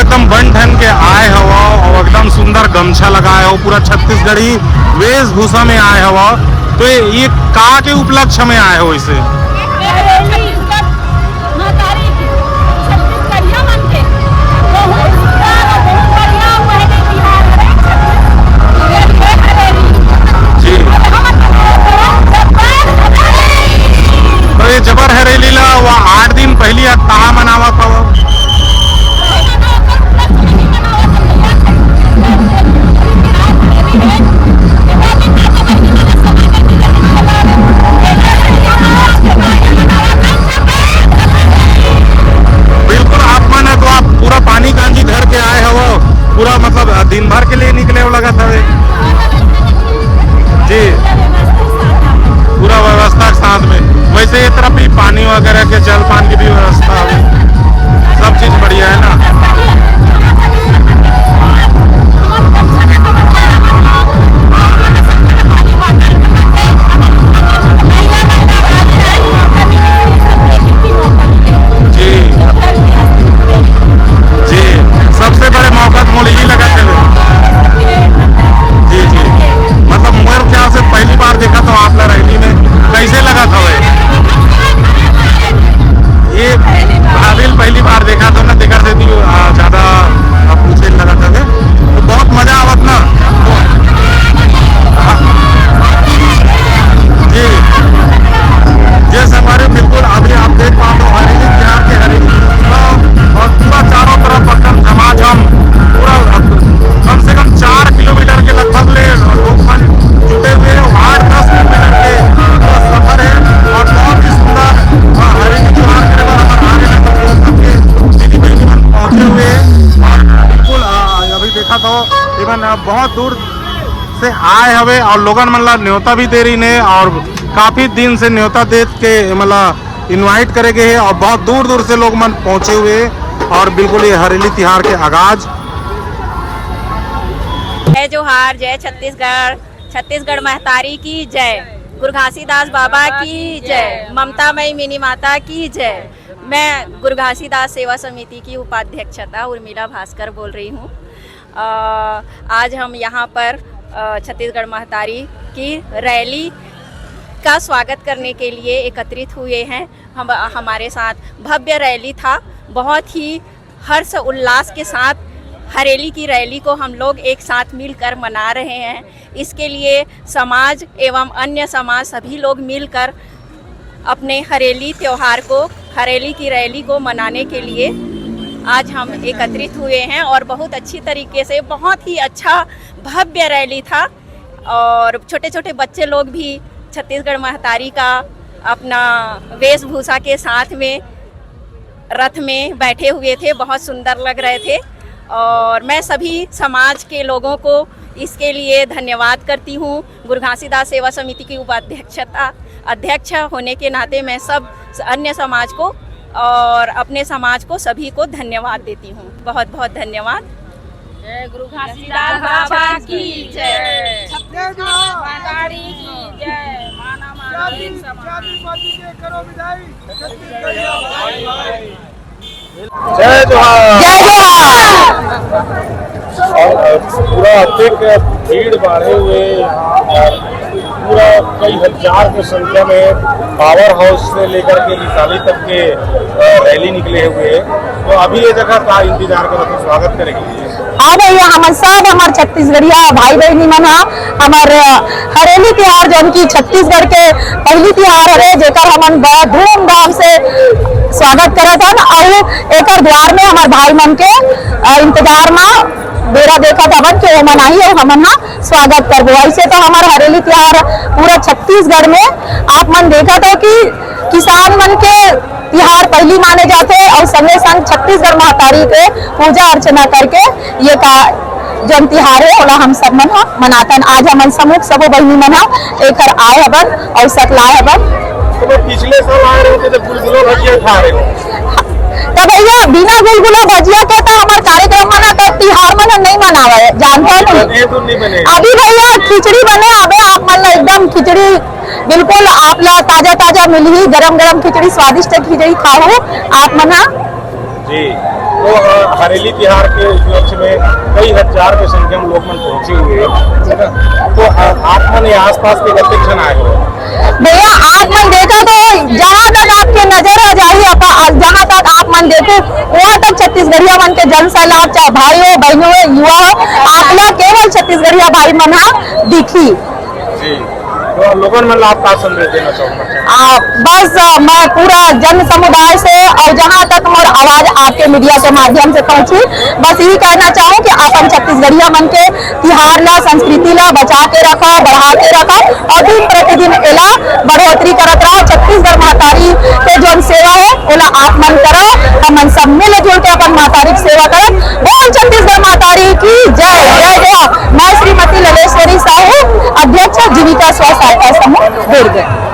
एकदम बन ठन के आए हवा और एकदम सुंदर गमछा लगाए हो, पूरा छत्तीसगढ़ी वेशभूषा में आए हवा। तो ये का के उपलक्ष्य में आए हो इसे? तो ये जबर हरेली ला वो 8 दिन पहले कहाँ मनावा था? बिल्कुल आप माने तो आप पूरा पानी कांजी धर के आए हो, पूरा मतलब दिन भर के लिए निकले हो लगा था जी, पूरा व्यवस्था के साथ में। वैसे ये तरफ भी पानी वगैरह के जल पान की भी व्यवस्था है, सब चीज बढ़िया है ना। जी जी, सबसे बड़े मौका तो मुझे ये लगा थे जी जी, मतलब मेरे ख्याल से पहली बार देखा तो आप रैली में, कैसे लगा था भाई? ये काबिल पहली बार देखा था ना, देखा थे ज्यादा पूछे लगा था तो बहुत मजा आवत ना जी। जैसे हमारे बिल्कुल अभी आप देख पा रहे हो हरेली बिहार के हरेली और पूरा चारों तरफ एकदम झमाझम, पूरा कम से कम 4 किलोमीटर के लगभग ले लोग जुटे हुए 8-10 किलोमीटर के सफर है और बहुत ही सुंदर हरेली त्योहार के हमारे आगे दीदी बहनी मन पहुंचे हुए और बिल्कुल अभी देखा तो इवन बहुत दूर से आए हवे और लोगन मतलब न्योता भी दे रही ने और काफी दिन से न्योता दे के मतलब इनवाइट करे गए हैं और बहुत दूर दूर से लोग मन पहुंचे हुए और बिल्कुल ये हरेली त्योहार के आगाज। जय जोहार, जय छत्तीसगढ़, छत्तीसगढ़ महतारी की जय, गुरु घासीदास बाबा की जय, ममता मई मिनी माता की जय। मैं गुरु घासीदास सेवा समिति की उपाध्यक्षता उर्मिला भास्कर बोल रही हूँ। आज हम यहाँ पर छत्तीसगढ़ महतारी की रैली का स्वागत करने के लिए एकत्रित हुए हैं। हमारे साथ भव्य रैली था, बहुत ही हर्ष उल्लास के साथ हरेली की रैली को हम लोग एक साथ मिलकर मना रहे हैं। इसके लिए समाज एवं अन्य समाज सभी लोग मिलकर अपने हरेली त्यौहार को, हरेली की रैली को मनाने के लिए आज हम एकत्रित हुए हैं और बहुत अच्छी तरीके से, बहुत ही अच्छा भव्य रैली था और छोटे छोटे बच्चे लोग भी छत्तीसगढ़ महतारी का अपना वेशभूषा के साथ में रथ में बैठे हुए थे, बहुत सुंदर लग रहे थे और मैं सभी समाज के लोगों को इसके लिए धन्यवाद करती हूँ। गुरु घासीदास सेवा समिति की अध्यक्ष होने के नाते मैं सब अन्य समाज को और अपने समाज को सभी को धन्यवाद देती हूँ। बहुत बहुत धन्यवाद। जय गुरु घासीदास बाबा की जय, छत्तीसगढ़ महतारी की जय, माना मानी समाज जय जोहार, जय जोहार। पूरा अधिक भीड़ बढ़े हुए पूरा कई हजार की संख्या में पावर हाउस से लेकर के निशाली तक के रैली निकले हुए हैं। तो अभी ये जगह का इंतजार करो तो स्वागत करेंगे। हाँ भैया, हम सब हमारे छत्तीसगढ़िया भाई बहनी मन हमार हरेली त्योहार जो की छत्तीसगढ़ के पहली त्योहार है जेकर हमन बहुत धूमधाम से स्वागत करत हन और एक द्वार में हमारे भाई मन के इंतजार में बेरा देखत हवन कि ओमन आई और हमन स्वागत करबो। ऐसे तो हमारे हरेली त्योहार पूरा छत्तीसगढ़ में आप मन देखत हो कि किसान मन के त्योहार पहली माने जाते और संगे संग छत्तीसगढ़ महतारी के पूजा अर्चना करके ये का जन त्योहार है ओला हम सब मन मनातन। आज हमन समूह सबो बहनी मन एक आए हवन और सतलाए हवन। तो पिछले साल आए रहे थे गुलगुलो भजिया खा रहे हो तो भैया बिना गुलगुलो भजिया के तो हमारे कार्यक्रम मना तो त्योहार मन नहीं मनावे जानते नहीं। अभी भैया खिचड़ी बने अबे आप मन एकदम खिचड़ी बिल्कुल आप ला ताजा ताजा मिली, गरम गरम खिचड़ी, स्वादिष्ट खिचड़ी खाओ आप मना। जी, तो हरेली त्योहार के उपलक्ष्य में कई हजार की संख्या में लोग मन पहुंचे हुए हैं, तो आप मन ये आसपास के कितने जन आए हो? भैया आप मन देखा तो जहाँ तक आपके नजर आ जाए, जहाँ तक आप मन देखे वहाँ तक छत्तीसगढ़िया मन के जन सैलाब, चाहे भाई हो, बहनों हो, युवा हो, आपला केवल छत्तीसगढ़िया भाई मन दिखी। जी, तो लोगों में आप का संदेश देना चाहूँगा? बस मैं पूरा जन समुदाय से और जहाँ तक मोर आवाज आपके मीडिया के माध्यम से पहुंची, बस यही कहना चाहूँ कि अपन छत्तीसगढ़िया मन के तिहार ला, संस्कृति ला बचा के रखो, बढ़ा के रखो और दिन प्रतिदिन एला बढ़ोतरी करत रहो। छत्तीसगढ़ महतारी के जो सेवा है ओला आप मन करो, हमन सब मिलजुल के अपन महतारी की सेवा करो। बोल छत्तीसगढ़ महतारी की जय। जय जय। मैं श्रीमती ललेश्वरी साहू, अध्यक्ष जीविका स्व सहायता समूह दुर्ग।